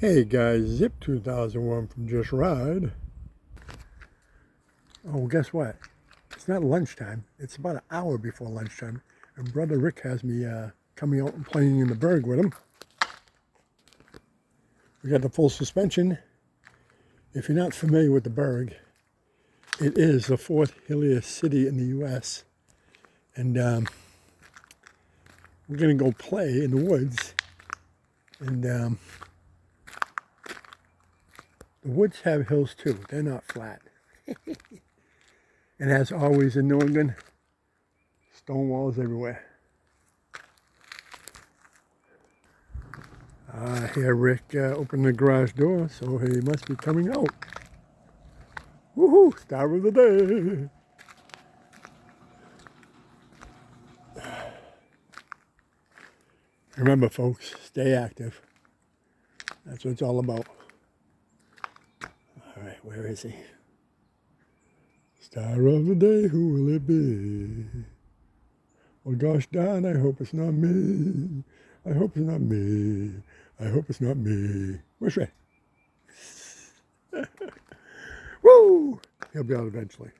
Hey guys, Zip 2001 from Just Ride. Oh, guess what? It's not lunchtime. It's about an hour before lunchtime. And Brother Rick has me coming out and playing in the Burg with him. We got the full suspension. If you're not familiar with the Burg, it is the fourth hilliest city in the U.S. And we're going to go play in the woods. And the woods have hills too. They're not flat. And as always in New England, stone walls everywhere. I hear Rick open the garage door, so he must be coming out. Woohoo! Star of the day! Remember folks, stay active. That's what it's all about. Alright, where is he? Star of the day, who will it be? Well, gosh darn, I hope it's not me. I hope it's not me. I hope it's not me. Where's Ray? Woo! He'll be out eventually.